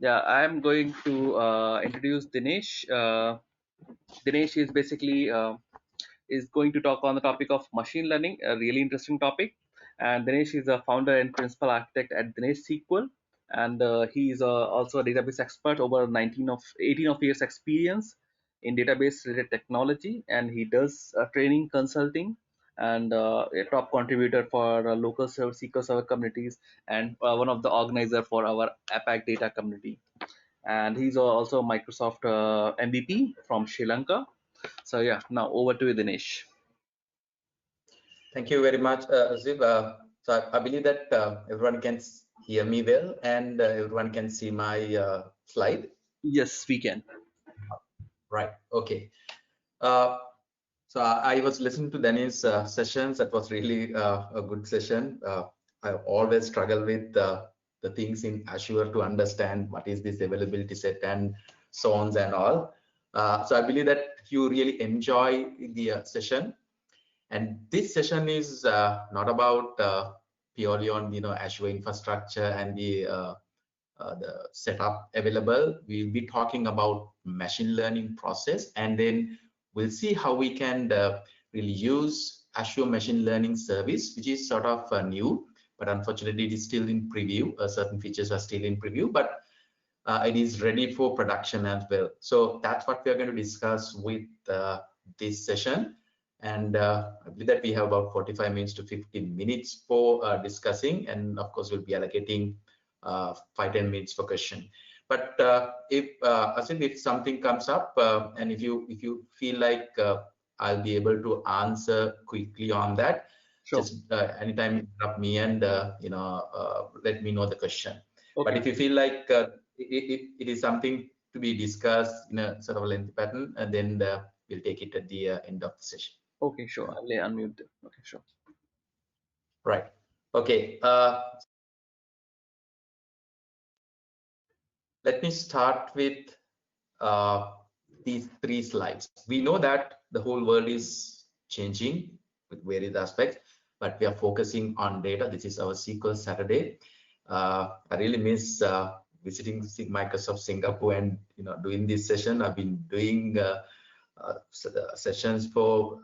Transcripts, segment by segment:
Yeah, I'm going to introduce Dinesh. Dinesh is basically is going to talk on the topic of machine learning, a really interesting topic. And Dinesh is a founder and principal architect at Dinesh SQL, and he is also a database expert over 18 of years experience in database related technology, and he does training consulting and a top contributor for local server SQL Server communities and one of the organizer for our APAC data community. And he's also Microsoft MVP from Sri Lanka. So yeah, now over to you, Dinesh. Thank you very much, Ziv. So I believe that everyone can hear me well and everyone can see my slide. Yes, we can. Right. Okay. Uh, so I was listening to Danny's sessions. That was really a good session. I always struggle with the things in Azure to understand what is this availability set and so on and all. So I believe that you really enjoy the session. And this session is not about purely on Azure infrastructure and the setup available. We'll be talking about machine learning process, and then we'll see how we can really use Azure Machine Learning service, which is sort of new, but unfortunately it is still in preview. Certain features are still in preview, but it is ready for production as well. So that's what we are going to discuss with this session. And I believe that we have about 45 minutes to 15 minutes for discussing, and of course we'll be allocating 5-10 minutes for question. But if something comes up and if you feel like I'll be able to answer quickly on that, Sure. just anytime interrupt me and let me know the question. Okay. But if you feel like it is something to be discussed in a sort of a lengthy pattern, and then we'll take it at the end of the session. Okay, sure. I'll unmute them. Okay, sure. Right. Okay. Let me start with these 3 slides. We know that the whole world is changing with various aspects, but we are focusing on data. This is our SQL Saturday. I really miss visiting Microsoft Singapore and doing this session. I've been doing sessions for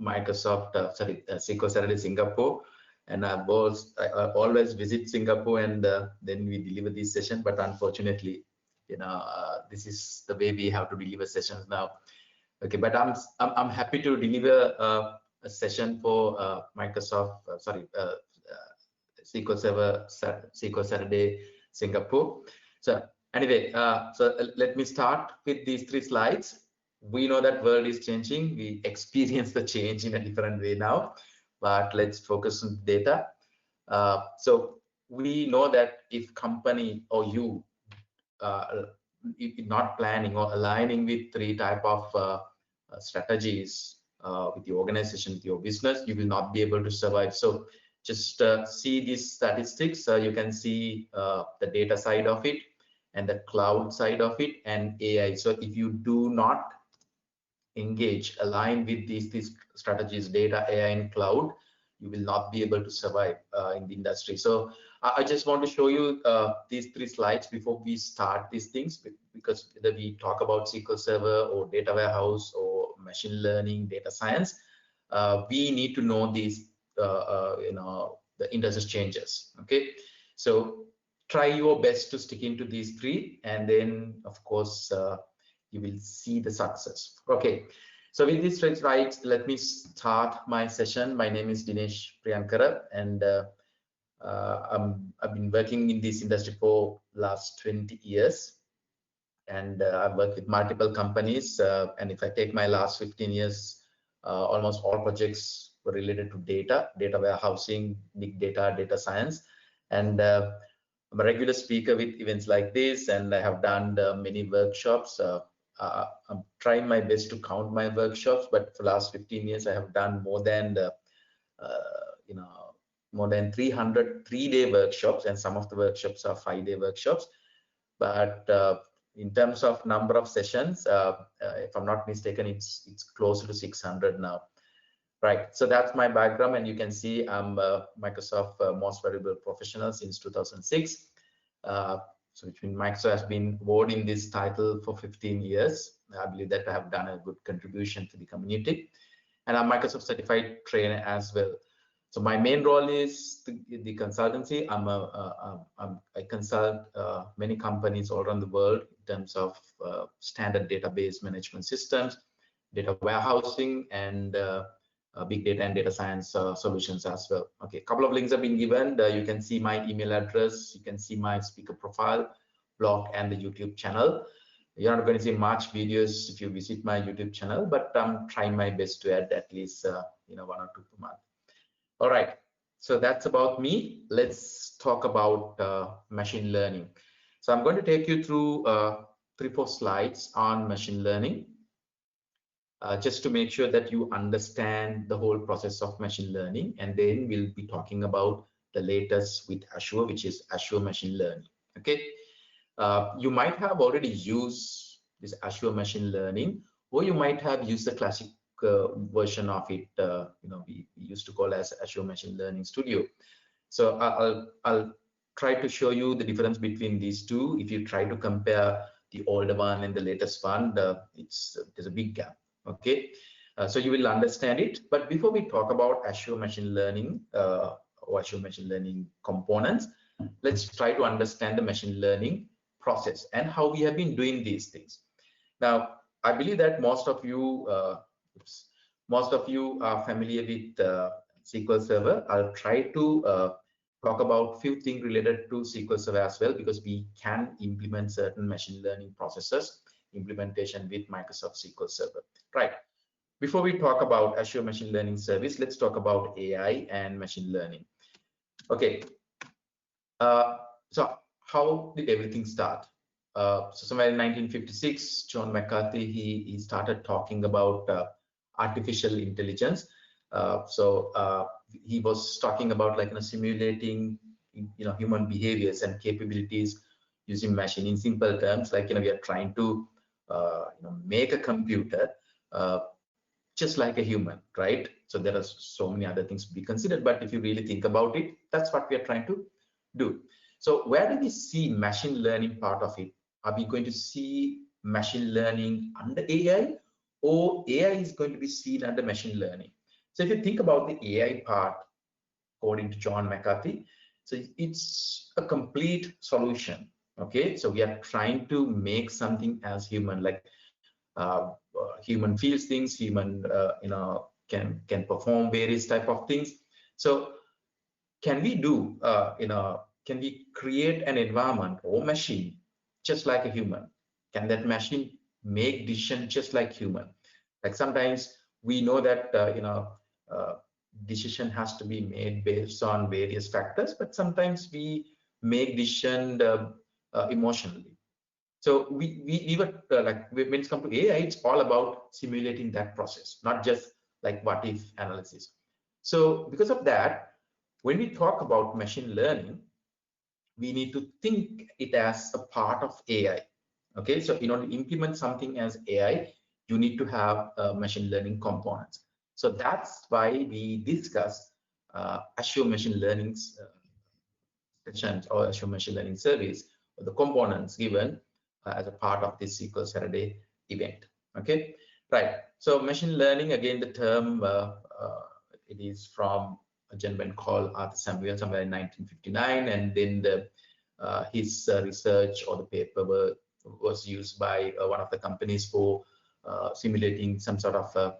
Microsoft SQL Saturday Singapore, and I always visit Singapore, and then we deliver this session. But unfortunately, this is the way we have to deliver sessions now. Okay, but I'm happy to deliver a session for Microsoft SQL Saturday Singapore. So anyway, so let me start with these 3 slides. We know that world is changing. We experience the change in a different way now, but let's focus on data. So we know that if company or you not planning or aligning with 3 type of strategies with your organization, with your business, you will not be able to survive. So just see these statistics. You can see the data side of it and the cloud side of it and AI. So if you do not engage, align with these strategies, data, AI, and cloud, you will not be able to survive in the industry. So I just want to show you these 3 slides before we start these things, because whether we talk about SQL Server or data warehouse or machine learning, data science, we need to know these, the industry changes. Okay, so try your best to stick into these 3, and then of course you will see the success. Okay, so with these 3 slides, let me start my session. My name is Dinesh Priyankara, and I've been working in this industry for last 20 years, and I've worked with multiple companies. And if I take my last 15 years, almost all projects were related to data warehousing, big data, data science, and I'm a regular speaker with events like this, and I have done many workshops. I'm trying my best to count my workshops, but for the last 15 years, I have done more than more than 300 3-day workshops, and some of the workshops are 5-day workshops. But in terms of number of sessions, if I'm not mistaken, it's closer to 600 now. Right, so that's my background, and you can see I'm Microsoft Most Valuable Professional since 2006. So which means Microsoft has been awarding this title for 15 years. I believe that I have done a good contribution to the community. And I'm Microsoft certified trainer as well. So my main role is the consultancy. I consult many companies all around the world in terms of standard database management systems, data warehousing, and big data and data science solutions as well. Okay, a couple of links have been given. You can see my email address, you can see my speaker profile, blog, and the YouTube channel. You're not going to see much videos if you visit my YouTube channel, but I'm trying my best to add at least 1 or 2 per month. All right, so that's about me. Let's talk about machine learning. So I'm going to take you through 3-4 slides on machine learning, just to make sure that you understand the whole process of machine learning, and then we'll be talking about the latest with Azure, which is Azure Machine Learning. Okay. You might have already used this Azure Machine Learning, or you might have used the classic version of it. We used to call as Azure Machine Learning Studio. So I'll try to show you the difference between these two. If you try to compare the older one and the latest one, there's a big gap. Okay, so you will understand it. But before we talk about Azure Machine Learning or Azure Machine Learning components, let's try to understand the machine learning process and how we have been doing these things. Now, I believe that most of you are familiar with SQL Server. I'll try to talk about few things related to SQL Server as well, because we can implement certain machine learning processes implementation with Microsoft SQL Server. Right. Before we talk about Azure Machine Learning Service, let's talk about AI and machine learning. Okay. So how did everything start? So somewhere in 1956, John McCarthy, he started talking about artificial intelligence. He was talking about simulating human behaviors and capabilities using machine. In simple terms, we are trying to make a computer just like a human, right? So there are so many other things to be considered, but if you really think about it, that's what we are trying to do. So where do we see machine learning part of it? Are we going to see machine learning under AI, or AI is going to be seen under machine learning? So if you think about the AI part, according to John McCarthy, so it's a complete solution. Okay, so we are trying to make something as human, human feels things, human can perform various type of things. So can we do can we create an environment or machine just like a human? Can that machine make decision just like human? Like sometimes we know that decision has to be made based on various factors, but sometimes we make decision emotionally. So we were when it's come to AI, it's all about simulating that process, not just like what if analysis. So because of that, when we talk about machine learning, we need to think it as a part of AI. Okay, so in order to implement something as AI, you need to have machine learning components. So that's why we discuss Azure Machine Learning sessions or Azure Machine Learning Service, or the components given as a part of this SQL Saturday event. Okay, right. So machine learning, again, the term it is from a gentleman called Arthur Samuel somewhere in 1959, and then his research or the paper was used by one of the companies for simulating some sort of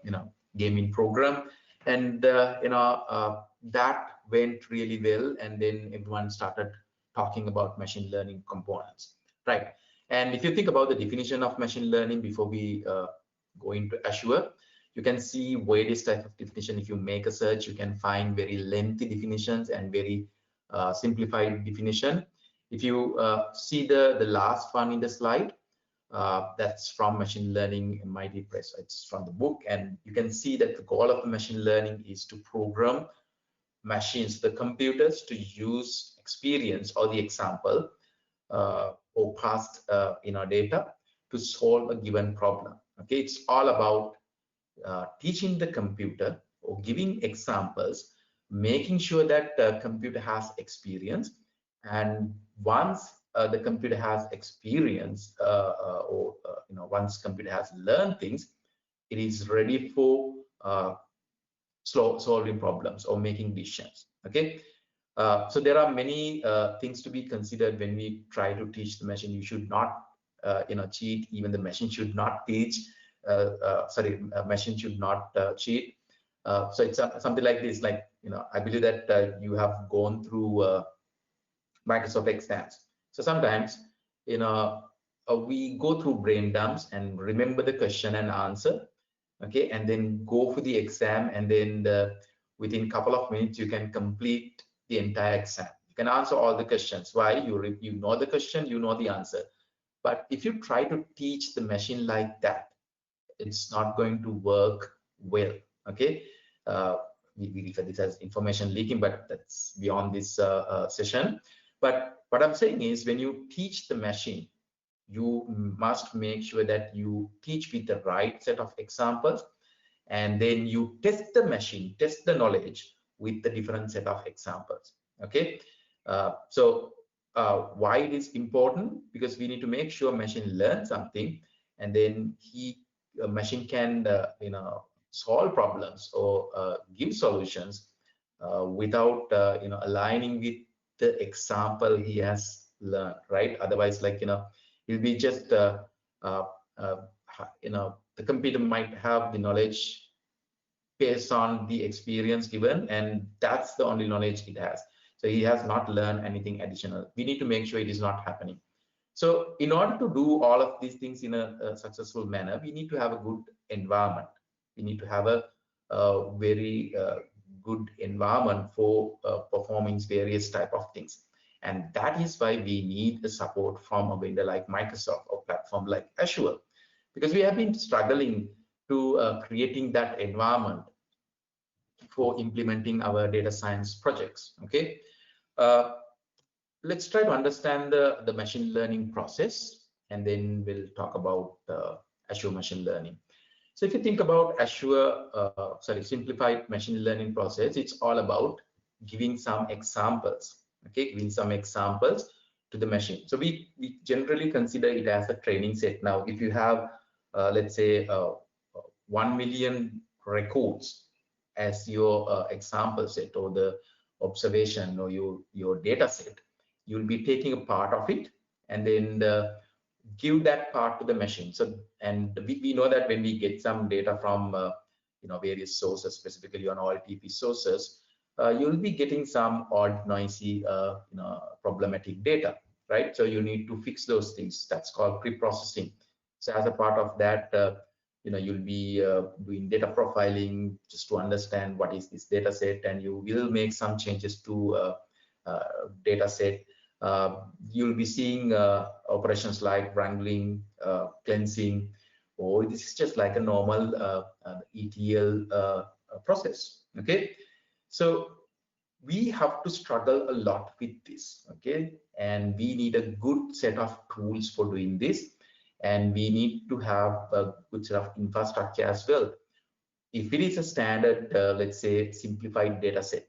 gaming program, and that went really well, and then everyone started talking about machine learning components, right? And if you think about the definition of machine learning before we go into Azure, you can see various type of definition. If you make a search, you can find very lengthy definitions and very simplified definition. If you see the last one in the slide, that's from Machine Learning MIT Press. It's from the book, and you can see that the goal of the machine learning is to program machines, the computers, to use experience or the example or past data to solve a given problem. Okay, it's all about teaching the computer or giving examples, making sure that the computer has experience, and once the computer has experience once computer has learned things, it is ready for solving problems or making decisions. Okay, so there are many things to be considered when we try to teach the machine. You should not cheat. Even the machine should not teach. Machine should not cheat. So it's something like this. Like, I believe that you have gone through Microsoft exams. So sometimes, we go through brain dumps and remember the question and answer, okay, and then go for the exam, and then within a couple of minutes you can complete the entire exam. You can answer all the questions. Why? You know the question, you know the answer. But if you try to teach the machine like that, it's not going to work well. Okay, we refer this as information leaking, but that's beyond this session. But what I'm saying is, when you teach the machine, you must make sure that you teach with the right set of examples, and then you test the machine, test the knowledge with the different set of examples. Okay, why it is important? Because we need to make sure machine learns something, and then machine can solve problems or give solutions without aligning with the example he has learned, right? Otherwise, like, it'll be just the computer might have the knowledge based on the experience given, and that's the only knowledge it has. So he has not learned anything additional. We need to make sure it is not happening. So in order to do all of these things in a successful manner, we need to have a good environment. We need to have a very good environment for performing various type of things. And that is why we need the support from a vendor like Microsoft or platform like Azure, because we have been struggling to creating that environment for implementing our data science projects. Okay, let's try to understand the machine learning process, and then we'll talk about Azure Machine Learning. So if you think about Azure, simplified machine learning process, it's all about giving some examples. Okay, giving some examples to the machine. So we generally consider it as a training set. Now, if you have, let's say, 1 million records as your example set, or the observation, or your data set, you'll be taking a part of it and then give that part to the machine. So, and we know that when we get some data from various sources, specifically on OLTP sources, you'll be getting some odd, noisy, problematic data, right? So you need to fix those things. That's called pre-processing. So as a part of that, you'll be doing data profiling just to understand what is this data set, and you will make some changes to data set. You'll be seeing operations like wrangling, cleansing, or this is just like a normal ETL process. Okay, so we have to struggle a lot with this. Okay, and we need a good set of tools for doing this, and we need to have a good set of infrastructure as well. If it is a standard, let's say, simplified data set,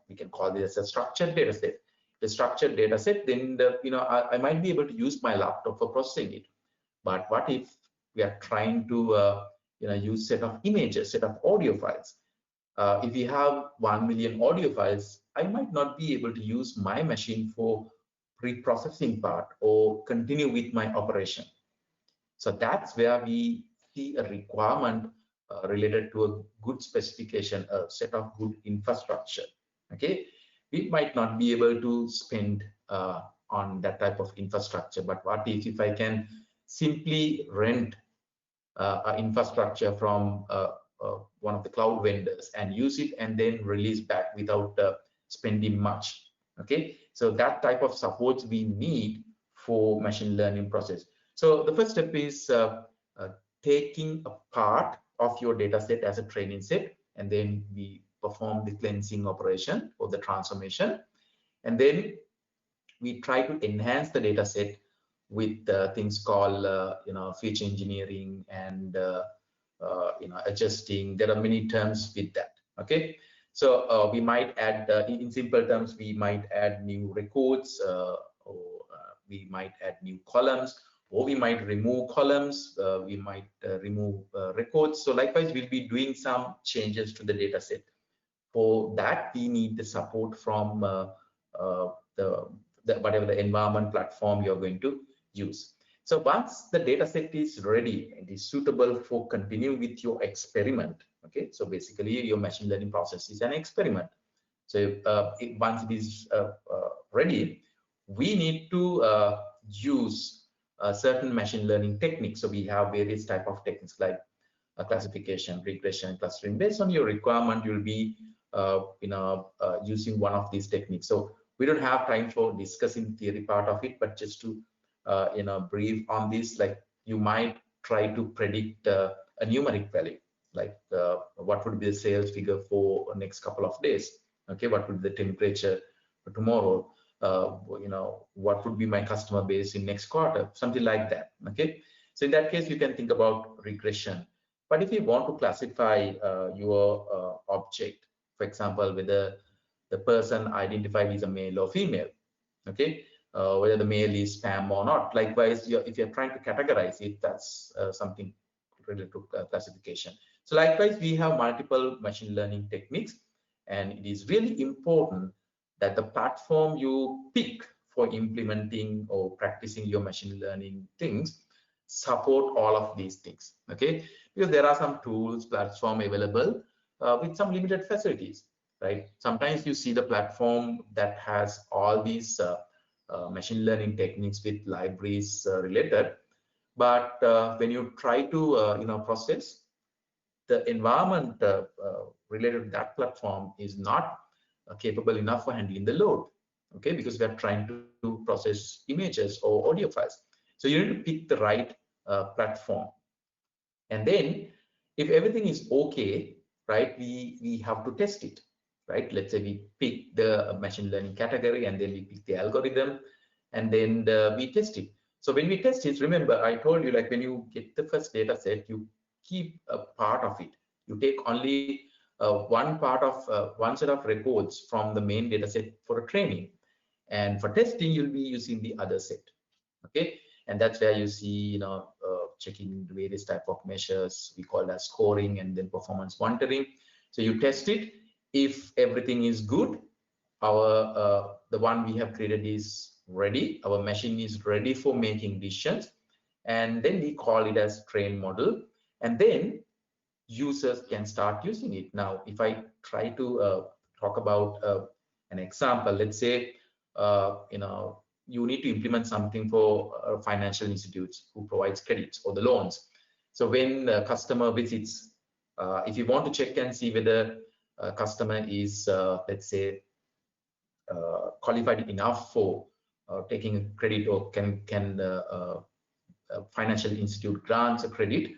we can call this a structured data set. The structured data set, then I might be able to use my laptop for processing it. But what if we are trying to use set of images, set of audio files? If we have 1 million audio files, I might not be able to use my machine for pre-processing part or continue with my operation. So that's where we see a requirement related to a good specification, a set of good infrastructure. Okay, we might not be able to spend on that type of infrastructure, but what if I can simply rent infrastructure from one of the cloud vendors and use it, and then release back without spending much. Okay, so that type of support we need for machine learning process. So the first step is taking a part of your data set as a training set, and then we perform the cleansing operation or the transformation, and then we try to enhance the data set with things called feature engineering and adjusting. There are many terms with that. Okay, so we might add in simple terms, we might add new records or we might add new columns, or we might remove columns, we might remove records. So likewise, we'll be doing some changes to the data set. For that, we need the support from the whatever the environment platform you're going to use. So once the data set is ready and is suitable for continuing with your experiment, okay, so basically your machine learning process is an experiment. So once it is ready, we need to use certain machine learning techniques. So we have various type of techniques like classification, regression, clustering. Based on your requirement, you'll be using one of these techniques. So we don't have time for discussing theory part of it, but just to brief on this, like you might try to predict a numeric value, like what would be the sales figure for next couple of days. Okay, what would be the temperature for tomorrow? What would be my customer base in next quarter? Something like that. Okay, so in that case, you can think about regression. But if you want to classify your object, for example, whether the person identified is a male or female, okay, whether the male is spam or not. Likewise, if you're trying to categorize it, that's something related to classification. So likewise, we have multiple machine learning techniques, and it is really important that the platform you pick for implementing or practicing your machine learning things support all of these things, okay? Because there are some tools, platform available with some limited facilities, right? Sometimes you see the platform that has all these machine learning techniques with libraries related, but when you try to process, the environment related to that platform is not capable enough for handling the load, okay? Because we are trying to process images or audio files. So you need to pick the right platform, and then if everything is okay, right, we have to test it, right? Let's say we pick the machine learning category, and then we pick the algorithm, and then we test it. So when we test it, remember I told you, like when you get the first data set, you keep a part of it. You take only one set of records from the main data set for a training, and for testing you'll be using the other set, okay? And that's where you see checking various type of measures we call as scoring, and then performance monitoring. So you test it. If everything is good, our the one we have created is ready, our machine is ready for making decisions, and then we call it as train model, and then users can start using it. Now if I try to talk about an example, let's say you need to implement something for financial institutes who provides credits or the loans. So when the customer visits, if you want to check and see whether a customer is, let's say, qualified enough for taking a credit, or can financial institute grants a credit,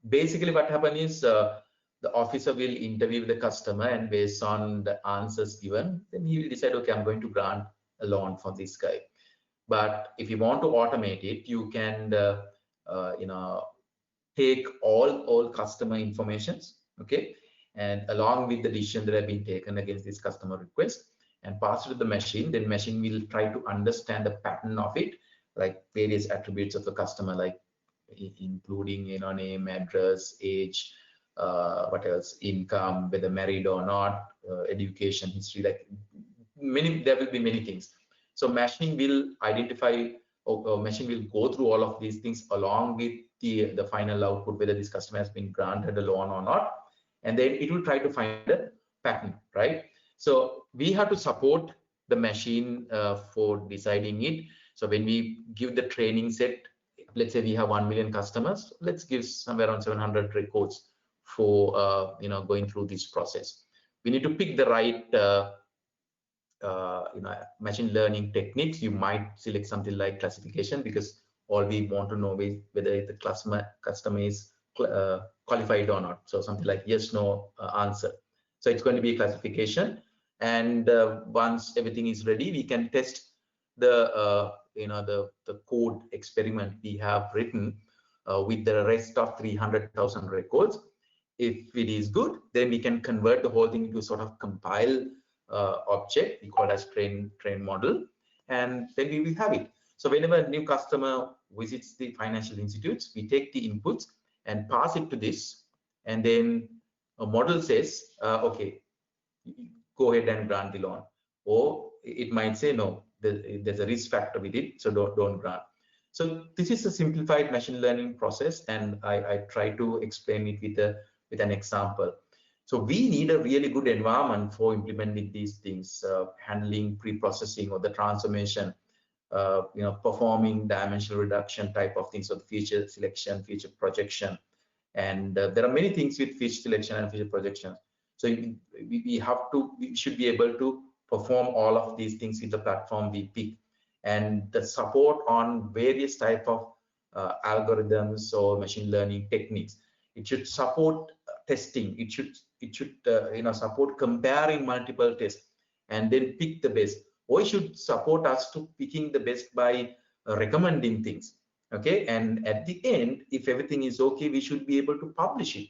basically what happens is the officer will interview the customer, and based on the answers given, then he will decide, okay, I'm going to grant a loan for this guy. But if you want to automate it, you can take all customer informations, okay, and along with the decision that have been taken against this customer request, and pass it to the machine. Then machine will try to understand the pattern of it, like various attributes of the customer, like including name, address, age, what else, income, whether married or not, education history, like there will be many things. So machine will identify, or machine will go through all of these things along with the final output, whether this customer has been granted a loan or not, and then it will try to find a pattern, right? So we have to support the machine for deciding it. So when we give the training set, let's say we have 1 million customers, let's give somewhere around 700 records for going through this process. We need to pick the right machine learning techniques. You might select something like classification, because all we want to know is whether the customer is qualified or not. So something like yes, no answer. So it's going to be a classification, and once everything is ready, we can test the the code experiment we have written with the rest of 300,000 records. If it is good, then we can convert the whole thing into sort of compile object we call as train model, and then we will have it. So whenever a new customer visits the financial institutes, we take the inputs and pass it to this, and then a model says, okay, go ahead and grant the loan. Or it might say, no, there's a risk factor with it, so don't grant. So this is a simplified machine learning process, and I try to explain it with an example. So we need a really good environment for implementing these things, handling pre-processing or the transformation, performing dimensional reduction type of things, so the feature selection, feature projection, and there are many things with feature selection and feature projection. So we should be able to perform all of these things with the platform we pick, and the support on various type of algorithms or machine learning techniques. It should support testing. It should support comparing multiple tests and then pick the best. Or it should support us to picking the best by recommending things. Okay, and at the end, if everything is okay, we should be able to publish it.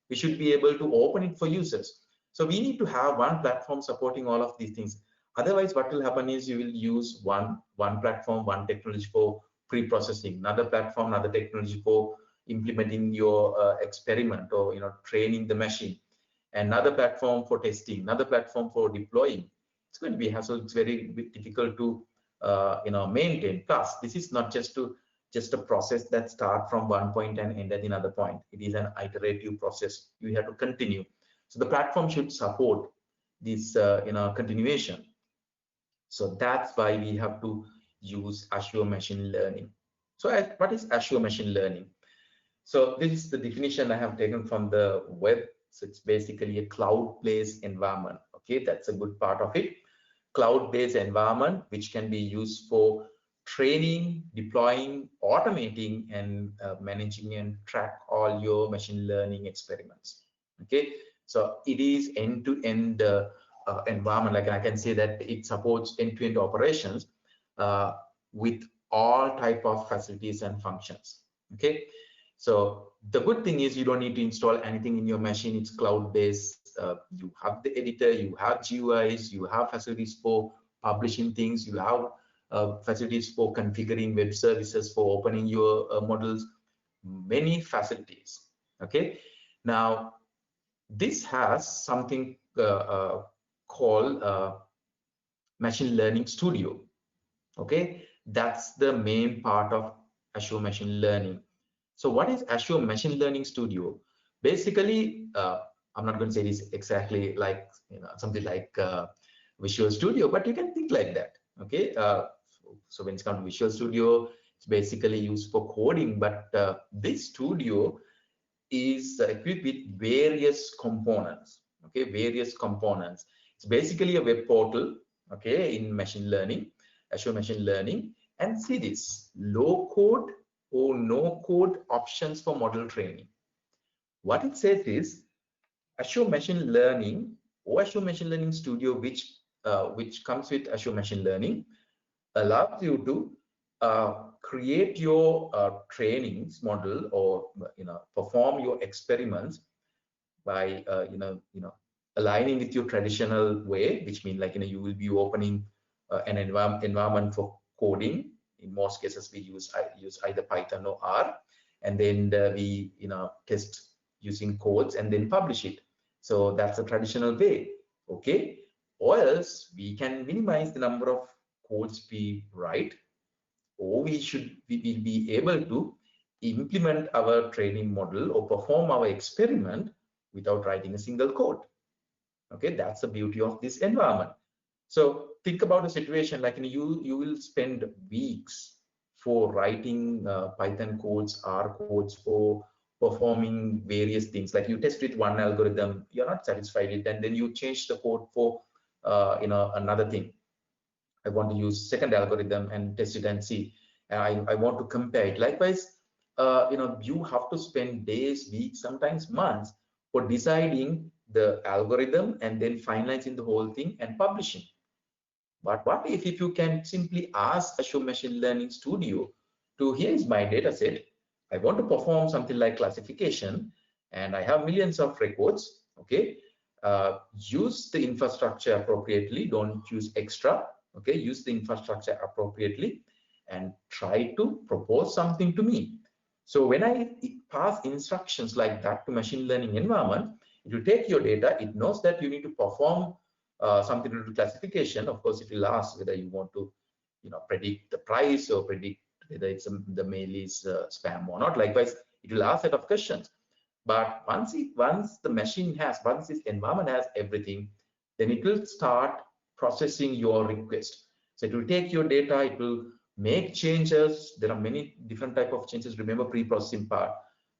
We should be able to open it for users. So we need to have one platform supporting all of these things. Otherwise, what will happen is you will use one platform, one technology for pre-processing, another platform, another technology for implementing your experiment or training the machine, another platform for testing, another platform for deploying. It's going to be hassle. It's very difficult to maintain. Plus, this is not just a process that starts from one point and end at another point. It is an iterative process. You have to continue. So the platform should support this continuation. So that's why we have to use Azure Machine Learning. So what is Azure Machine Learning? So this is the definition I have taken from the web. So it's basically a cloud-based environment. Okay, that's a good part of it. Cloud-based environment which can be used for training, deploying, automating, and managing and track all your machine learning experiments. Okay, so it is end-to-end environment. Like I can say that it supports end-to-end operations with all type of facilities and functions. Okay, so the good thing is you don't need to install anything in your machine. It's cloud-based. You have the editor, you have GUIs, you have facilities for publishing things, you have facilities for configuring web services, for opening your models, many facilities. Okay, now this has something called Machine Learning Studio. Okay, that's the main part of Azure Machine Learning. So what is Azure Machine Learning Studio? Basically, I'm not going to say this exactly like something like Visual Studio, but you can think like that. Okay, so when it's come to Visual Studio, it's basically used for coding, but this studio is equipped with various components. Okay, various components. It's basically a web portal. Okay, in machine learning, Azure Machine Learning, and see this low code or no code options for model training. What it says is Azure Machine Learning or Azure Machine Learning Studio, which comes with Azure Machine Learning, allows you to create your trainings model or perform your experiments by aligning with your traditional way, which means like you will be opening an environment for coding. In most cases, we use either Python or R, and then we test using codes and then publish it. So that's the traditional way. Okay, or else we can minimize the number of codes we write, or we will be able to implement our training model or perform our experiment without writing a single code. Okay, that's the beauty of this environment. So think about a situation like you will spend weeks for writing Python codes, R codes, for performing various things. Like you test with one algorithm, you're not satisfied with it, and then you change the code for another thing. I want to use second algorithm and test it and see. I want to compare it. Likewise, you have to spend days, weeks, sometimes months for deciding the algorithm and then finalizing the whole thing and publishing. But what if you can simply ask Azure Machine Learning Studio to, here is my data set. I want to perform something like classification, and I have millions of records. Okay, use the infrastructure appropriately. Don't use extra. Okay, use the infrastructure appropriately, and try to propose something to me. So when I pass instructions like that to machine learning environment, it will take your data. It knows that you need to perform something to do classification. Of course, it will ask whether you want to, predict the price or predict whether the mail is spam or not. Likewise, it will ask a set of questions. But once this environment has everything, then it will start processing your request. So it will take your data, it will make changes. There are many different type of changes. Remember pre-processing part,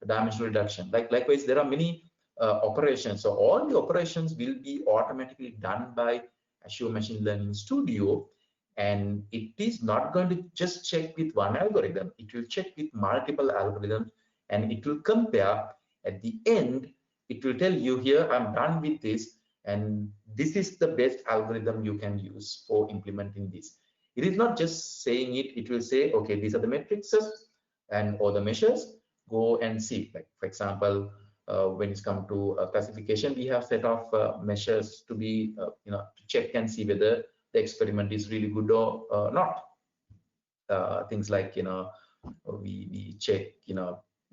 dimensional reduction. Likewise, there are many operations. So all the operations will be automatically done by Azure Machine Learning Studio, and it is not going to just check with one algorithm. It will check with multiple algorithms, and it will compare. At the end, it will tell you, here I'm done with this, and this is the best algorithm you can use for implementing this. It is not just saying it. It will say, okay, these are the matrices and or the measures. Go and see. Like for example, when it's come to classification, we have set of measures to be, to check and see whether the experiment is really good or not. Things like, we check,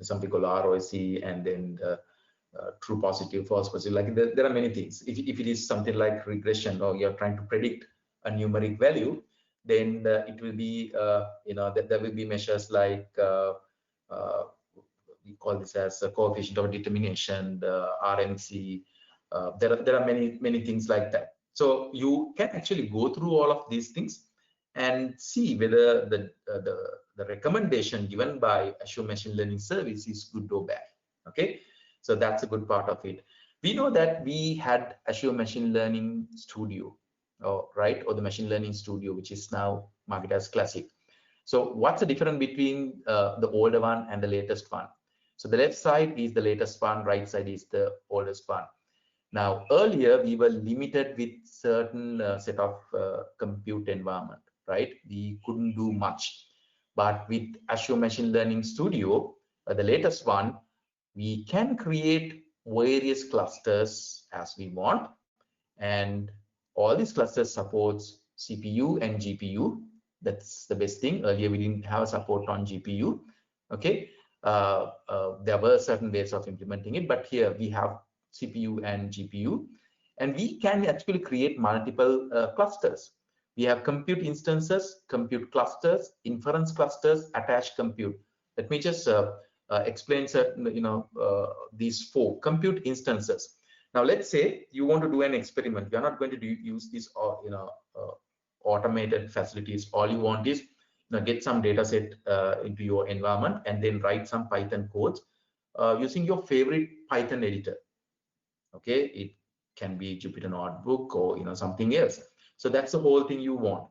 something called ROC, and then true positive, false positive. Like there are many things. If it is something like regression, or you're trying to predict a numeric value, then it will be, that there will be measures like we call this as a coefficient of determination, the RMC. There are many things like that. So you can actually go through all of these things and see whether the recommendation given by Azure Machine Learning Service is good or bad. Okay, so that's a good part of it. We know that we had Azure Machine Learning Studio, right, or the Machine Learning Studio, which is now marketed as Classic. So what's the difference between the older one and the latest one? So the left side is the latest one, right side is the oldest one. Now, earlier we were limited with certain set of compute environment, right? We couldn't do much. But with Azure Machine Learning Studio, the latest one, we can create various clusters as we want. And all these clusters supports CPU and GPU. That's the best thing. Earlier, we didn't have support on GPU. Okay. There were certain ways of implementing it, but here we have CPU and GPU, and we can actually create multiple clusters. We have compute instances, compute clusters, inference clusters, attached compute. Let me just explain certain, these four compute instances. Now, let's say you want to do an experiment. We are not going to use these, automated facilities. All you want is get some data set into your environment and then write some Python codes using your favorite Python editor. Okay, it can be Jupyter Notebook or something else. So that's the whole thing you want.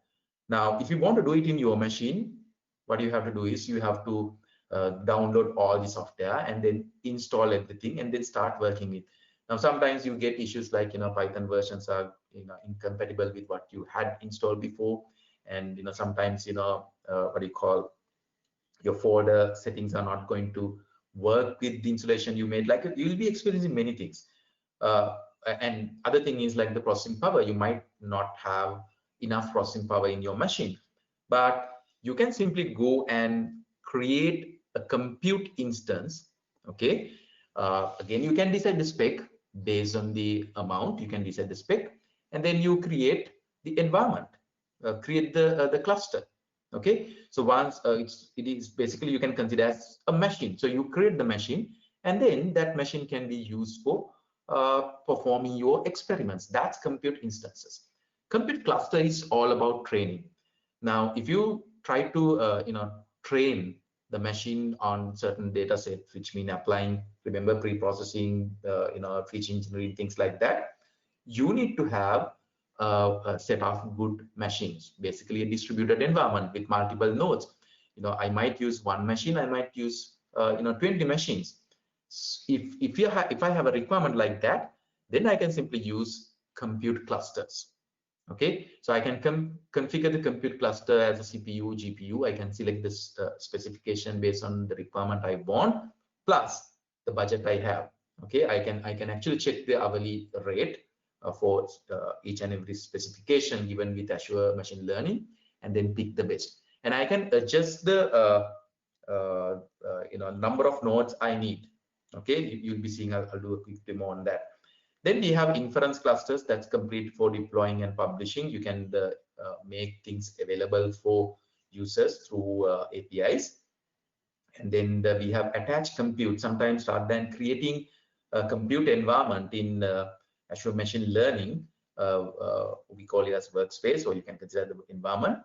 Now, if you want to do it in your machine, what you have to do is you have to download all the software and then install everything and then start working it. Now, sometimes you get issues like Python versions are incompatible with what you had installed before, and sometimes what do you call, your folder settings are not going to work with the installation you made. Like you will be experiencing many things. And other thing is like the processing power. You might not have enough processing power in your machine, but you can simply go and create a compute instance. Okay, again, you can decide the spec based on the amount. You can decide the spec, and then you create the environment, create the cluster. Okay, so once it is basically, you can consider as a machine. So you create the machine, and then that machine can be used for performing your experiments. That's compute instances. Compute cluster is all about training. Now, if you try to train the machine on certain data sets, which mean applying, remember, pre-processing, feature engineering, things like that, you need to have a set of good machines, basically a distributed environment with multiple nodes. I might use one machine, I might use 20 machines. If I have a requirement like that, then I can simply use compute clusters. Okay, so I can configure the compute cluster as a CPU, GPU. I can select this specification based on the requirement I want, plus the budget I have. Okay, I can actually check the hourly rate for each and every specification given with Azure Machine Learning, and then pick the best. and I can adjust the number of nodes I need. Okay, you'll be seeing, I'll do a quick demo on that. Then we have inference clusters that's complete for deploying and publishing. You can make things available for users through APIs. And then we have attached compute. Sometimes rather than creating a compute environment in Azure Machine Learning, we call it as workspace, or you can consider the environment.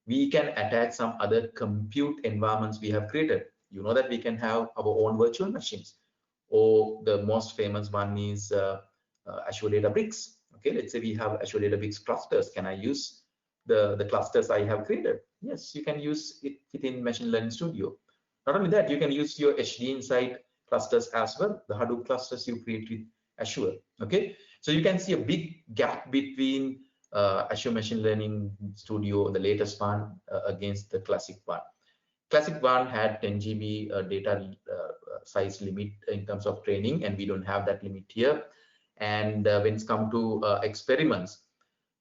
We can attach some other compute environments we have created. You know that we can have our own virtual machines, or the most famous one is Azure Databricks. Okay, let's say we have Azure Databricks clusters. Can I use the clusters I have created? Yes, you can use it within Machine Learning Studio. Not only that, you can use your HD Insight clusters as well, the Hadoop clusters you create with Azure. Okay, so you can see a big gap between Azure Machine Learning Studio, the latest one, against the classic one. Classic one had 10 GB data size limit in terms of training, and we don't have that limit here. And when it's come to experiments,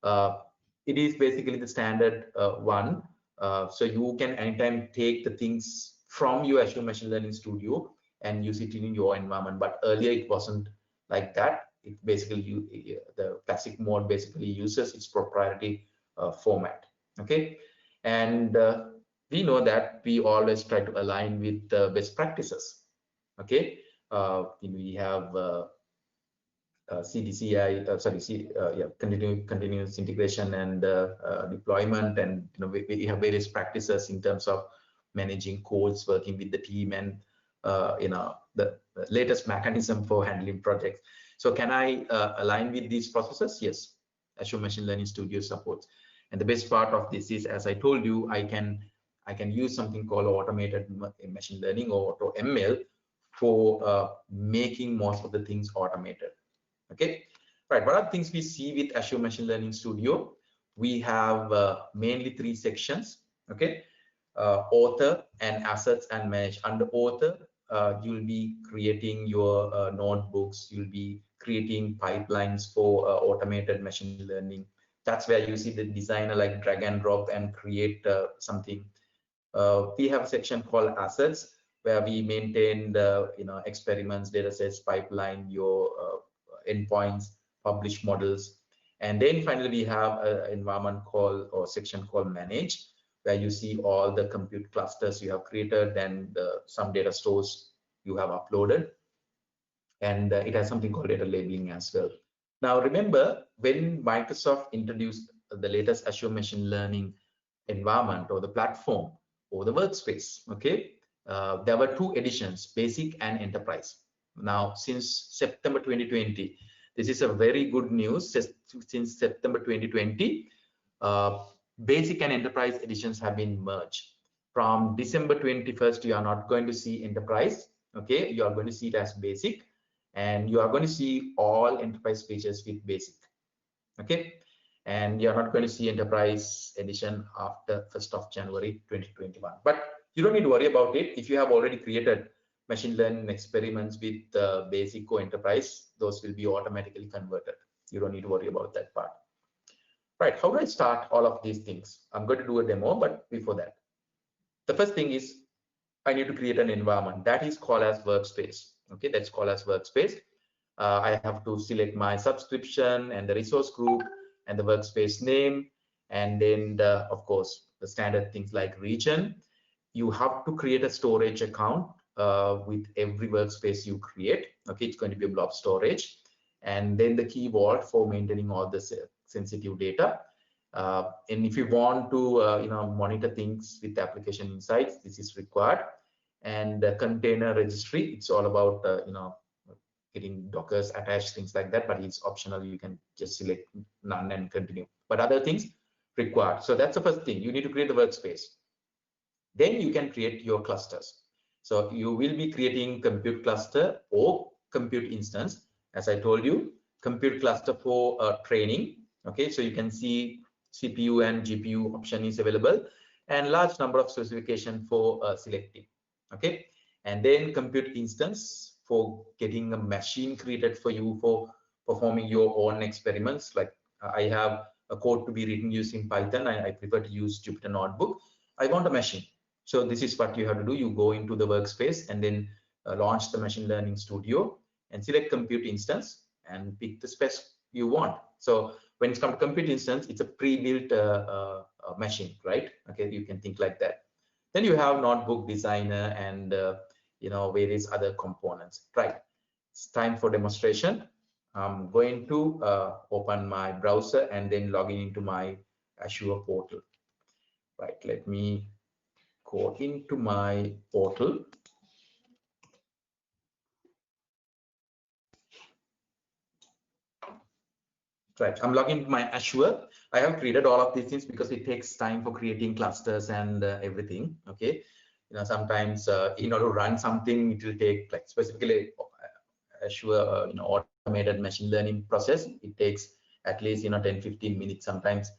it is basically the standard one. So you can anytime take the things from your Azure Machine Learning Studio and use it in your environment. But earlier it wasn't like that. It basically, the classic mode basically uses its proprietary format. Okay, and we know that we always try to align with best practices. Okay, we have continuous integration and deployment, and we have various practices in terms of managing codes, working with the team, and the latest mechanism for handling projects. So can I align with these processes? Yes, Azure Machine Learning Studio supports. And the best part of this is, as I told you, I can use something called automated machine learning, or auto ML, for making most of the things automated. Okay, right. What are the things we see with Azure Machine Learning Studio? We have mainly three sections. Okay, author and assets and manage. Under author, you'll be creating your notebooks. You'll be creating pipelines for automated machine learning. That's where you see the designer like drag and drop and create something. We have a section called assets, where we maintain the experiments, data sets, pipeline, your endpoints, publish models. And then finally we have an environment called, or section called manage, where you see all the compute clusters you have created and some data stores you have uploaded. And it has something called data labeling as well. Now remember, when Microsoft introduced the latest Azure Machine Learning environment, or the platform, or the workspace, okay, there were two editions, basic and enterprise. Now since September 2020, this is a very good news. Since September 2020, basic and enterprise editions have been merged. From December 21st, you are not going to see enterprise. Okay, you are going to see it as basic, and you are going to see all enterprise features with basic. Okay, and you're not going to see enterprise edition after 1st of January 2021. But you don't need to worry about it. If you have already created machine learning experiments with basic or enterprise, those will be automatically converted. You don't need to worry about that part. Right, how do I start all of these things? I'm going to do a demo, but before that, the first thing is I need to create an environment that is called as workspace. Okay, that's called as workspace. I have to select my subscription and the resource group and the workspace name, and then of course the standard things like region. You have to create a storage account with every workspace you create. Okay, it's going to be a blob storage, and then the key vault for maintaining all the sensitive data. And if you want to monitor things with application insights, this is required. And the container registry, it's all about getting dockers attached, things like that, but it's optional. You can just select none and continue, but other things required. So that's the first thing. You need to create the workspace. Then you can create your clusters. So you will be creating compute cluster or compute instance. As I told you, compute cluster for training. Okay, so you can see CPU and GPU option is available, and large number of specification for selecting. Okay, and then compute instance for getting a machine created for you for performing your own experiments. Like I have a code to be written using Python. I prefer to use Jupyter Notebook. I want a machine. So this is what you have to do. You go into the workspace and then launch the machine learning studio and select compute instance and pick the spec you want. So when it's come to compute instance, it's a pre-built machine, right? Okay, you can think like that. Then you have notebook designer and various other components, right? It's time for demonstration. I'm going to open my browser and then log in into my Azure portal. Right, let me go into my portal. Right, I'm logging into my Azure. I have created all of these things because it takes time for creating clusters and everything. Okay, sometimes in order to run something, it will take, like specifically Azure automated machine learning process. It takes at least 10-15 minutes. Sometimes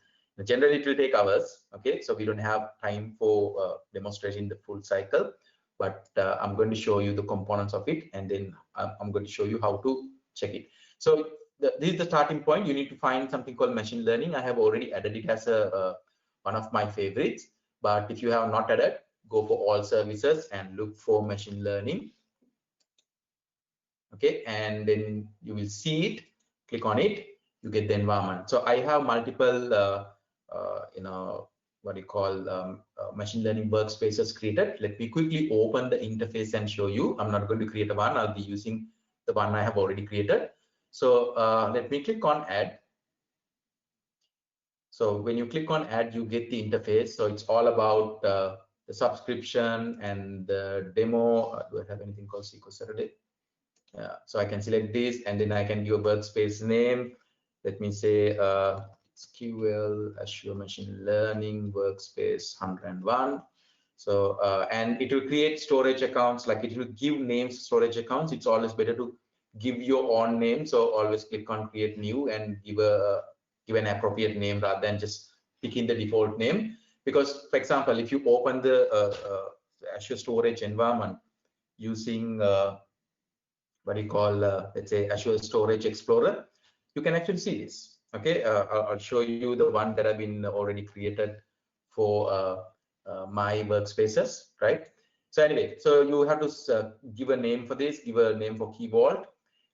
generally it will take hours. Okay, so we don't have time for demonstrating the full cycle, but I'm going to show you the components of it, and then I'm going to show you how to check it. So this is the starting point. You need to find something called machine learning. I have already added it as a one of my favorites, but if you have not added, go for all services and look for machine learning. Okay, and then you will see it. Click on it, you get the environment. So I have multiple what you call machine learning workspaces created. Let me quickly open the interface and show you. I'm not going to create a one. I'll be using the one I have already created. So let me click on add. So when you click on add, you get the interface. So it's all about the subscription and the demo. Do I have anything called SQL Saturday? Yeah, so I can select this and then I can give a workspace name. Let me say SQL Azure Machine Learning Workspace 101. So and it will create storage accounts, like it will give names storage accounts. It's always better to give your own name. So always click on create new and give an appropriate name rather than just picking the default name. Because for example, if you open the Azure storage environment using what you call let's say Azure Storage Explorer, you can actually see this. Okay, I'll show you the one that I've been already created for my workspaces, right? So anyway, so you have to give a name for this, give a name for Key Vault,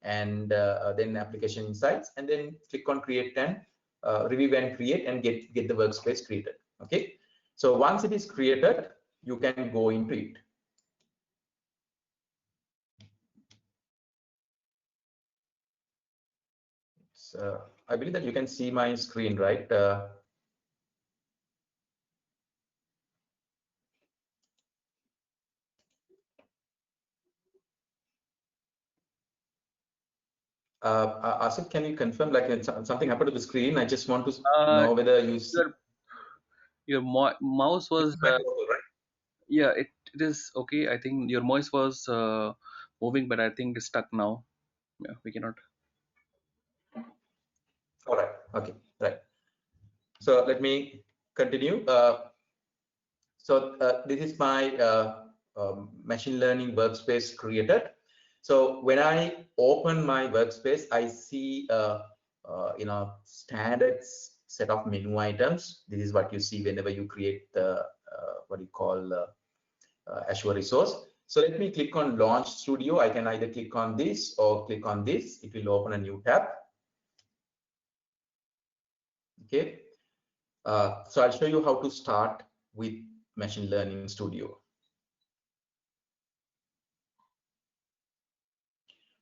and then application insights, and then click on create and review and create and get the workspace created. Okay, so once it is created, you can go into it. I believe that you can see my screen, right? Asif, can you confirm, like something happened to the screen? I just want to know whether you see. Your mouse was right? yeah, it is okay. I think your mouse was moving, but I think it's stuck now. Yeah, we cannot. All right. Okay. Right. So let me continue. So this is my machine learning workspace created. So when I open my workspace, I see standard set of menu items. This is what you see whenever you create the what you call Azure resource. So let me click on Launch Studio. I can either click on this or click on this. It will open a new tab. Okay. So I'll show you how to start with Machine Learning Studio.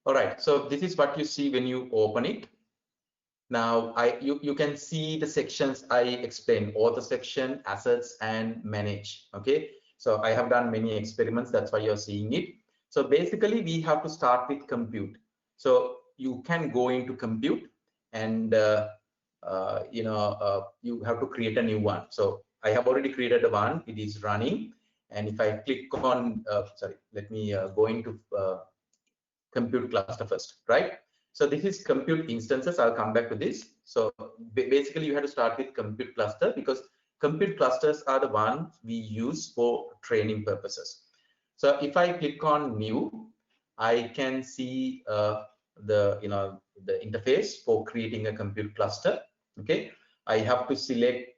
All right, so this is what you see when you open it. Now, you can see the sections I explained, author section, assets, and manage. Okay, so I have done many experiments. That's why you're seeing it. So basically, we have to start with compute. So you can go into compute, and you have to create a new one. So I have already created a one. It is running, and if I click on, sorry, let me go into compute cluster first, right? So this is compute instances. I'll come back to this. So basically, you have to start with compute cluster because compute clusters are the ones we use for training purposes. So if I click on new, I can see the interface for creating a compute cluster. Okay, I have to select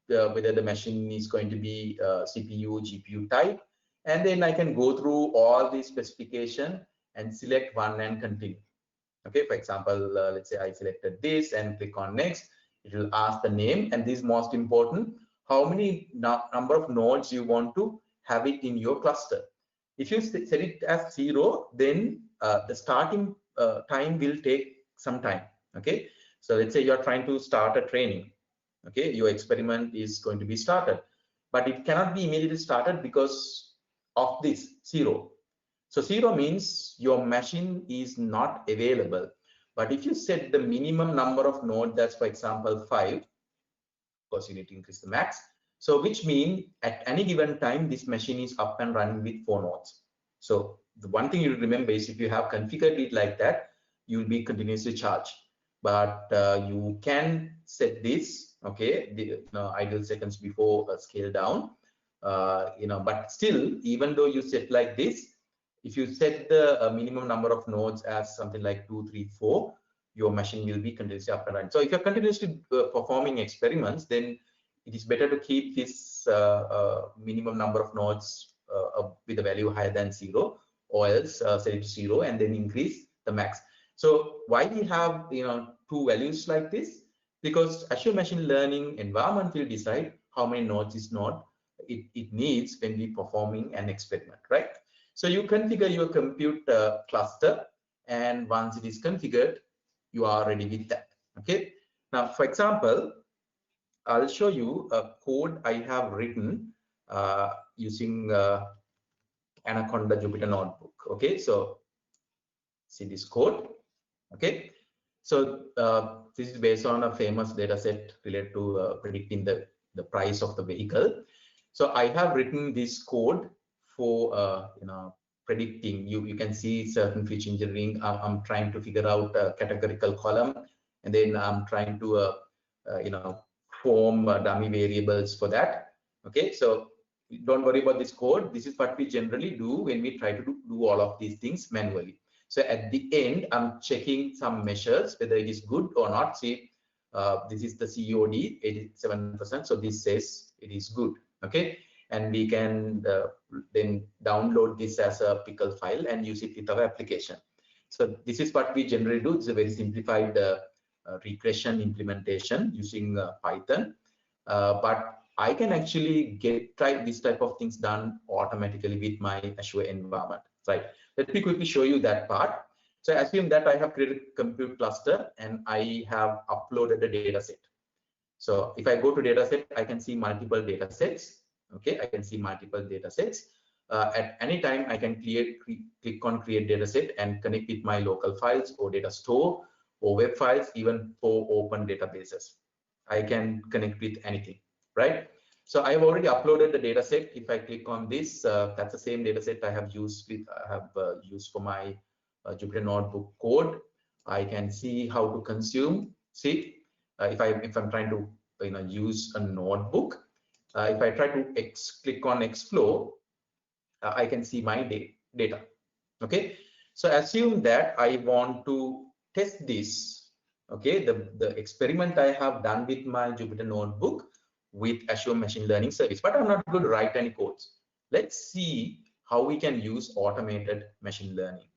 whether the machine is going to be CPU, GPU type, and then I can go through all the specification and select one and continue. Okay, for example, let's say I selected this and click on next. It will ask the name, and this is most important, how many number of nodes you want to have it in your cluster. If you set it as 0, then the starting time will take some time. Okay, so let's say you're trying to start a training. Okay, your experiment is going to be started, but it cannot be immediately started because of this 0. So 0 means your machine is not available. But if you set the minimum number of nodes, that's for example 5, of course you need to increase the max. So which means at any given time, this machine is up and running with 4 nodes. So the one thing you remember is if you have configured it like that, you'll be continuously charged. But you can set this, okay, the idle seconds before scale down, but still, even though you set like this, if you set the minimum number of nodes as something like 2, 3, 4, your machine will be continuously up and running. So if you're continuously performing experiments, then it is better to keep this minimum number of nodes with a value higher than 0, or else set it to 0 and then increase the max. So why we have two values like this? Because Azure Machine Learning environment will decide how many nodes it needs when we performing an experiment, right? So you configure your compute cluster, and once it is configured, you are ready with that. Okay. Now, for example, I'll show you a code I have written using Anaconda Jupyter Notebook. Okay, so see this code. Okay, so this is based on a famous data set related to predicting the price of the vehicle. So I have written this code for predicting. You can see certain feature engineering. I'm trying to figure out a categorical column, and then I'm trying to form dummy variables for that. Okay, so don't worry about this code. This is what we generally do when we try to do all of these things manually. So at the end, I'm checking some measures, whether it is good or not. See, this is the COD, 87%. So this says it is good. Okay, and we can then download this as a pickle file and use it with our application. So this is what we generally do. It's a very simplified regression implementation using Python, but I can actually try this type of things done automatically with my Azure environment. Right. Let me quickly show you that part. So assume that I have created a compute cluster and I have uploaded the data set. So if I go to data set, I can see multiple data sets. Okay, I can see multiple data sets. At any time, I can click on create data set and connect with my local files or data store or web files, even for open databases. I can connect with anything, right? So I have already uploaded the data set. If I click on this, that's the same data set I have used used for my Jupyter Notebook code. I can see how to consume. See, if I'm trying to use a notebook, if I try to click on explore, I can see my data. Okay, so assume that I want to test this. Okay, the experiment I have done with my Jupyter Notebook with Azure Machine Learning Service, but I'm not going to write any codes. Let's see how we can use automated machine learning.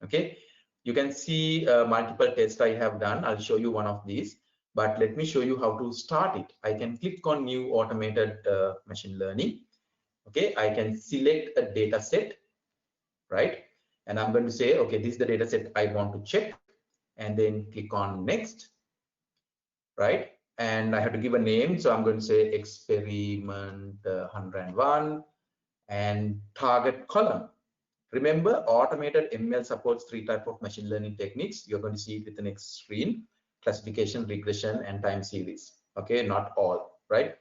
Okay, you can see multiple tests I have done. I'll show you one of these, but let me show you how to start it. I can click on new automated machine learning. Okay, I can select a data set, right? And I'm going to say, okay, this is the data set I want to check, and then click on next, right? And I have to give a name. So I'm going to say experiment 101 and target column. Remember, automated ML supports 3 types of machine learning techniques. You're going to see it with the next screen: classification, regression, and time series. Okay, not all, right?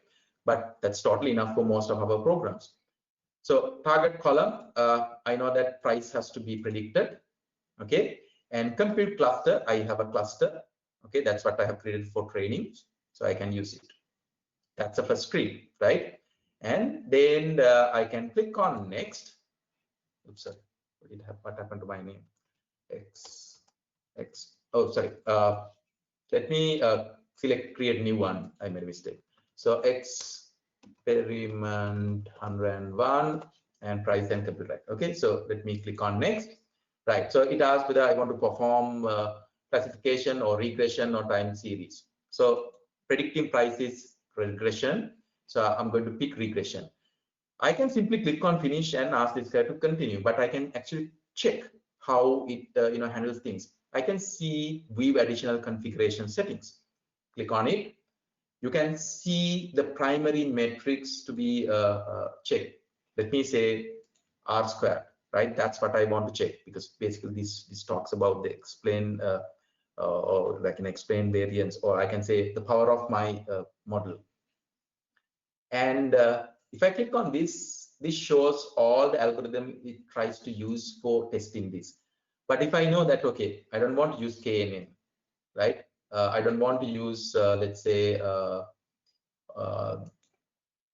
But that's totally enough for most of our programs. So target column, I know that price has to be predicted. Okay, and compute cluster, I have a cluster. Okay, that's what I have created for training, so I can use it. That's the first screen, right? And then I can click on next. Oops, sorry, what happened to my name? Oh, sorry. Let me select create new one. I made a mistake. So experiment 101 and price and computer. Okay, so let me click on next. Right, so it asks whether I want to perform classification or regression or time series. So predicting price is regression. So I'm going to pick regression. I can simply click on finish and ask this guy to continue, but I can actually check how it handles things. I can see view additional configuration settings. Click on it. You can see the primary metrics to be checked. Let me say R squared, right? That's what I want to check, because basically this talks about the explain or like an explain variance, or I can say the power of my model. And if I click on this, this shows all the algorithm it tries to use for testing this. But if I know that, okay, I don't want to use KNN, right? I don't want to use, let's say,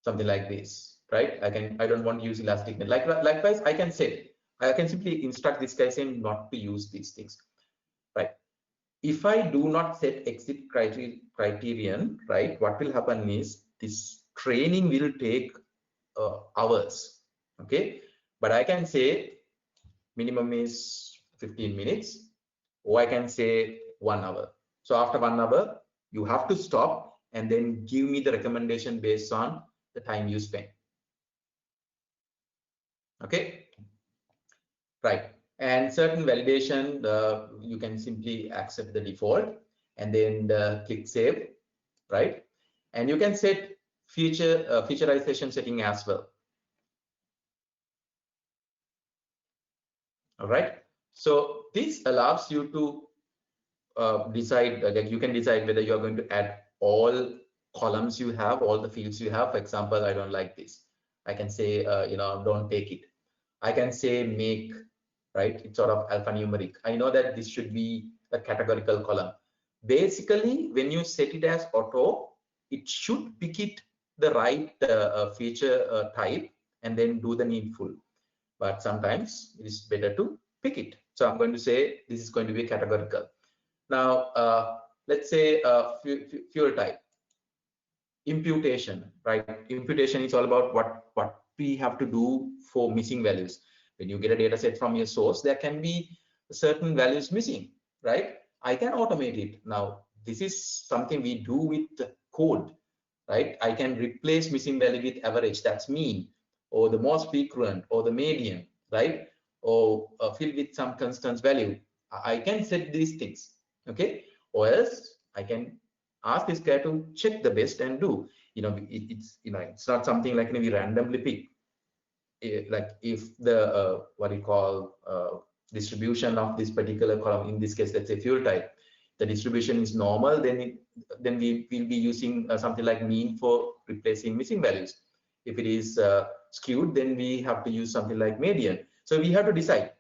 something like this, right? I don't want to use elastic net. Likewise, I can simply instruct this guy saying not to use these things, right? If I do not set exit criterion, right, what will happen is this training will take hours, okay? But I can say minimum is 15 minutes, or I can say 1 hour. So after 1 hour, you have to stop and then give me the recommendation based on the time you spend. Okay, right. And certain validation, you can simply accept the default and then click save, right? And you can set featureization setting as well. All right. So this allows you to decide, like you can decide whether you are going to add all columns you have, all the fields you have. For example, I don't like this. I can say, don't take it. I can say make, right? It's sort of alphanumeric. I know that this should be a categorical column. Basically, when you set it as auto, it should pick it the right feature type and then do the needful. But sometimes it is better to pick it. So I'm going to say this is going to be categorical. Now, let's say fuel type. Imputation, right? Imputation is all about what we have to do for missing values. When you get a data set from your source, there can be certain values missing, right? I can automate it. Now, this is something we do with the code, right? I can replace missing value with average, that's mean, or the most frequent, or the median, right? Or fill with some constants value. I can set these things, okay? Or else I can ask this guy to check the best and do. It's not something like we randomly pick. Like if the what you call distribution of this particular column, in this case, let's say fuel type, the distribution is normal, then we will be using something like mean for replacing missing values. If it is skewed, then we have to use something like median. So we have to decide.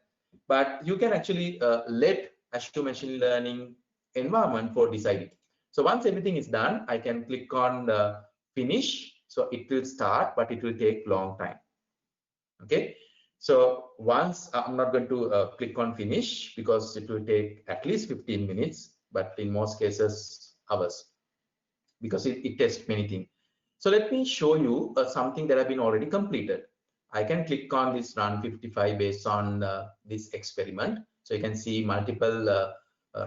But you can actually let Azure Machine Learning environment for deciding. So once everything is done, I can click on finish. So it will start, but it will take long time. Okay. So once I'm not going to click on finish because it will take at least 15 minutes, but in most cases hours, because it tests many things. So let me show you something that have been already completed. I can click on this run 55 based on this experiment. So you can see multiple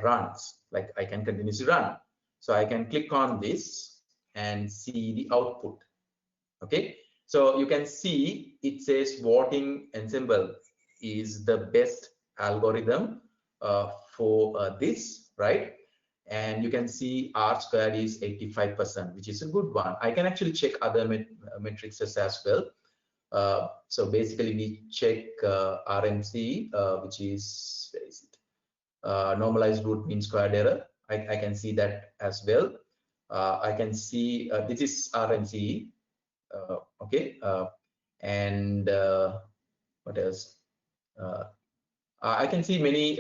runs, like I can continuously run. So I can click on this and see the output. Okay, so you can see it says voting ensemble is the best algorithm for this, right? And you can see R squared is 85%, which is a good one. I can actually check other metrics as well. So basically we check RMC, which is, where is it? Normalized root mean squared error. I can see that as well. I can see this is RMC. Okay, and what else? I can see many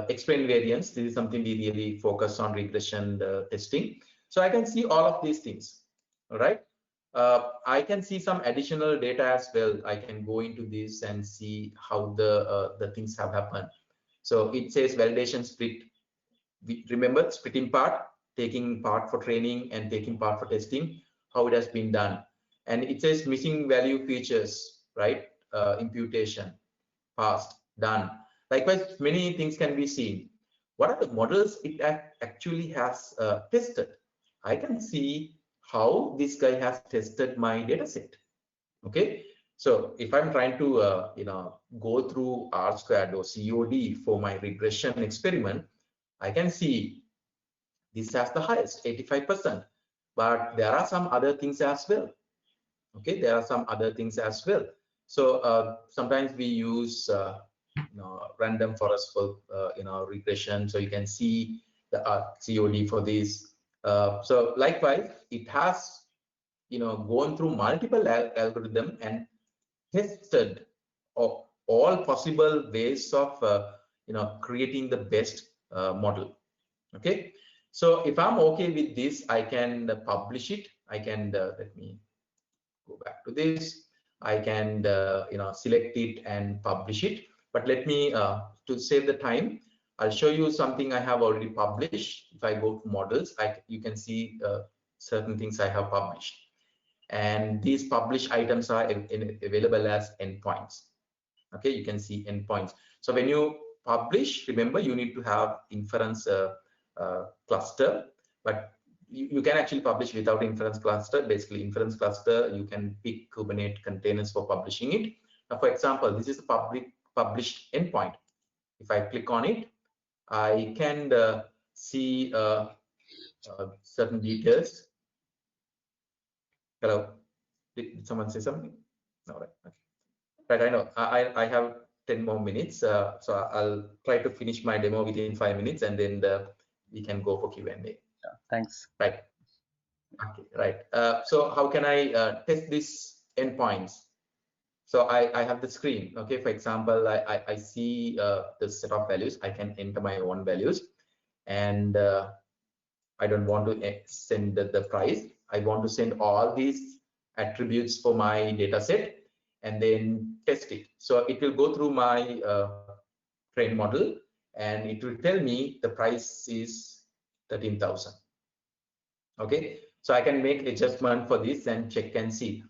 explained variants. This is something we really focus on regression testing. So I can see all of these things. All right. I can see some additional data as well. I can go into this and see how the things have happened. So it says validation split. Remember splitting part, taking part for training and taking part for testing. how it has been done. And it says missing value features, right? Imputation, past, done. Likewise, many things can be seen. What are the models it actually has tested? I can see how this guy has tested my data set. Okay, so if I'm trying to go through R squared or COD for my regression experiment, I can see this has the highest 85%, but there are some other things as well. Okay, there are some other things as well. So sometimes we use random forest for regression, so you can see the COD for this. So likewise, it has gone through multiple algorithm and tested all possible ways of creating the best model. Okay, so if I'm okay with this, I can publish it. I can let me go back to this. I can select it and publish it. But let me to save the time, I'll show you something I have already published. If I go to models, you can see certain things I have published. And these published items are available as endpoints. Okay, you can see endpoints. So when you publish, remember you need to have inference cluster, but you can actually publish without inference cluster. Basically, inference cluster, you can pick Kubernetes containers for publishing it. Now, for example, this is a published endpoint. If I click on it, I can see certain details. Hello, did someone say something? No, right. Okay. Right, I know. I have 10 more minutes, so I'll try to finish my demo within 5 minutes, and then we can go for Q&A. Yeah, thanks. Right. Okay, right. So how can I test these endpoints? So I have the screen. Okay, for example, I see the set of values. I can enter my own values, and I don't want to send the price. I want to send all these attributes for my data set and then test it. So it will go through my train model, and it will tell me the price is 13,000. Okay, so I can make adjustment for this and check and see.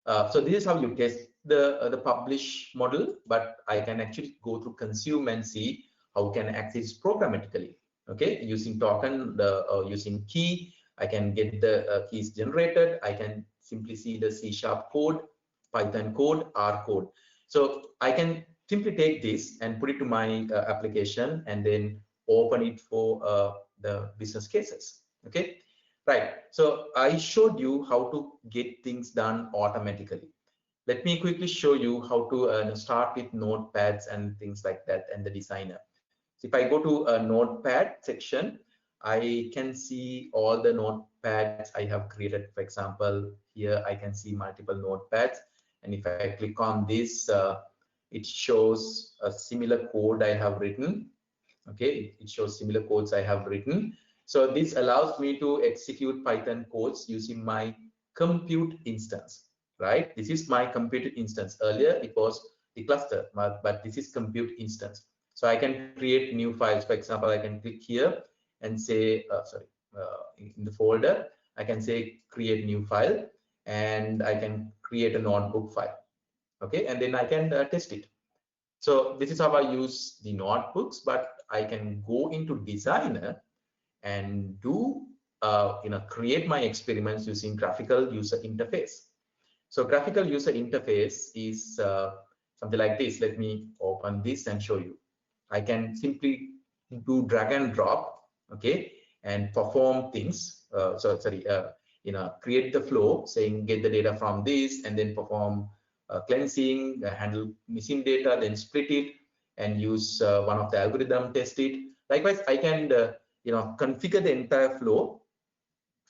So this is how you test the publish model, but I can actually go through consume and see how can access programmatically. Okay, using token, using key, I can get the keys generated. I can simply see the C# code, Python code, R code. So I can simply take this and put it to my application and then open it for the business cases. Okay, right. So I showed you how to get things done automatically. Let me quickly show you how to start with notepads and things like that and the designer. So if I go to a notepad section, I can see all the notepads I have created. For example, here I can see multiple notepads. And if I click on this, it shows a similar code I have written. Okay, it shows similar codes I have written. So this allows me to execute Python codes using my compute instance, right? This is my compute instance. Earlier it was the cluster, but this is compute instance. So I can create new files. For example, I can click here and say, in the folder, I can say create new file, and I can create a notebook file. Okay, and then I can test it. So this is how I use the notebooks, but I can go into designer and do create my experiments using graphical user interface. So graphical user interface is something like this. Let me open this and show you. I can simply do drag and drop, okay, and perform things. Create the flow, saying get the data from this, and then perform cleansing, handle missing data, then split it, and use one of the algorithm, test it. Likewise, I can configure the entire flow,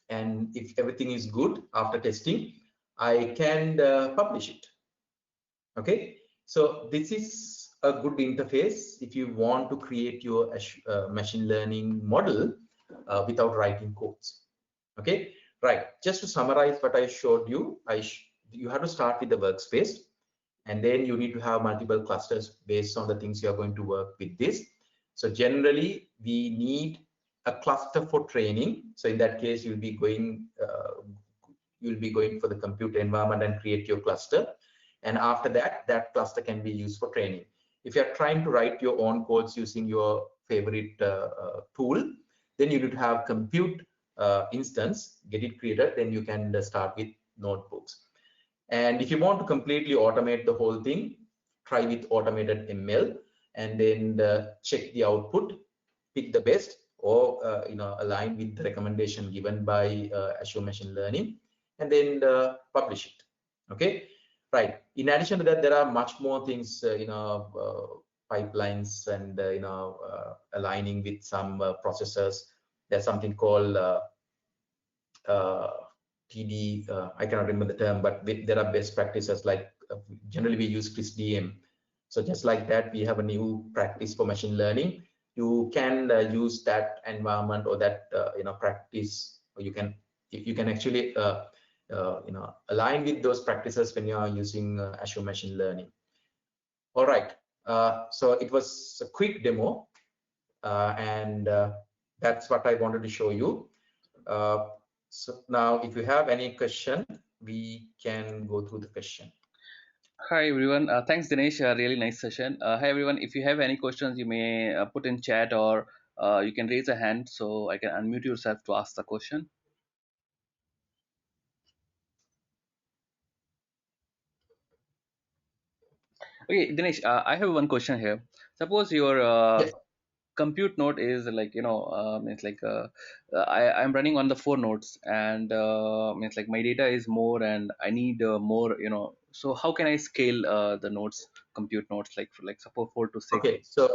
and if everything is good after testing, I can publish it. Okay, so this is a good interface if you want to create your machine learning model without writing codes. Okay, right. Just to summarize what I showed you, you have to start with the workspace, and then you need to have multiple clusters based on the things you are going to work with this. So generally, we need a cluster for training. So in that case, you'll be going, will be going for the compute environment and create your cluster. And after that, that cluster can be used for training. If you're trying to write your own codes using your favorite tool, then you need to have compute instance, get it created, then you can start with notebooks. And if you want to completely automate the whole thing, try with automated ML, and then check the output, pick the best, or align with the recommendation given by Azure Machine Learning, and then publish it. Okay, right. In addition to that, there are much more things, pipelines and aligning with some processors. There's something called TD. I cannot remember the term, but there are best practices. Like generally we use ChrisDM. So just like that, we have a new practice for machine learning. You can use that environment or that practice, or you can actually align with those practices when you are using Azure Machine Learning. All right. So it was a quick demo, and that's what I wanted to show you. So now, if you have any question, we can go through the question. Hi everyone, thanks Dinesh, really nice session. Hi everyone, if you have any questions you may put in chat, or you can raise a hand so I can unmute yourself to ask the question. Okay Dinesh, I have one question here. Suppose your Yes. compute node is like, it's like I'm running on the 4 nodes, and it's like my data is more and I need more, so how can I scale the nodes, compute nodes, like suppose 4 to 6? Okay, so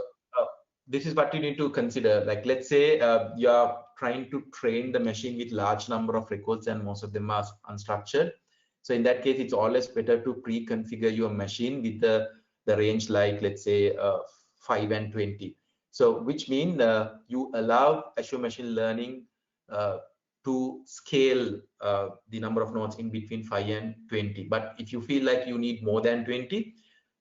this is what you need to consider. Like, let's say you are trying to train the machine with large number of records, and most of them are unstructured. So in that case, it's always better to pre-configure your machine with the range, like let's say 5 and 20. So which means you allow Azure Machine Learning to scale the number of nodes in between 5 and 20. But if you feel like you need more than 20,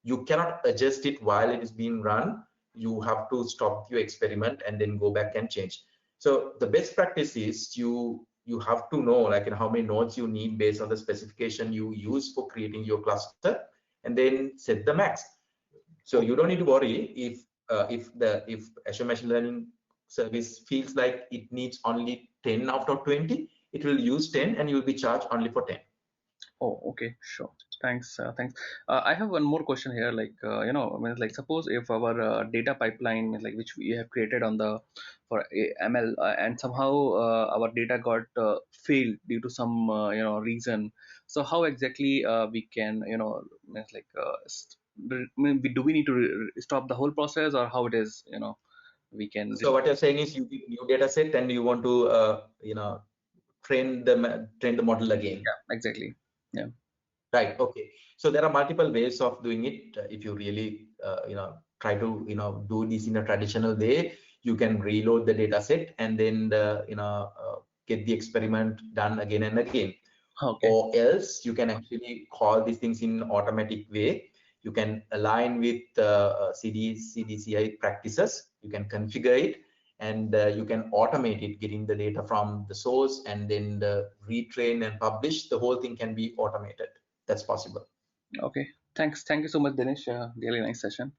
you cannot adjust it while it is being run. You have to stop your experiment and then go back and change. So the best practice is you have to know like how many nodes you need based on the specification you use for creating your cluster, and then set the max. So you don't need to worry if Azure Machine Learning service feels like it needs only 10 out of 20, it will use 10 and you'll be charged only for 10. Oh, okay, sure. Thanks. Thanks. I have one more question here. Like, I mean, like, suppose if our data pipeline, like, which we have created on the for ML, and somehow our data got failed due to some reason. So how exactly we can, it's like, do we need to stop the whole process, or how it is, we can? So what you're saying is you get new data set and you want to train the model again. Yeah, exactly. Yeah. Right. Okay. So there are multiple ways of doing it. If you really try to do this in a traditional way, you can reload the data set and then get the experiment done again and again. Okay. Or else you can actually call these things in automatic way. You can align with CDCI practices. You can configure it, and you can automate it, getting the data from the source and then retrain and publish. The whole thing can be automated. That's possible. Okay. Thanks. Thank you so much, Dinesh. Really nice session.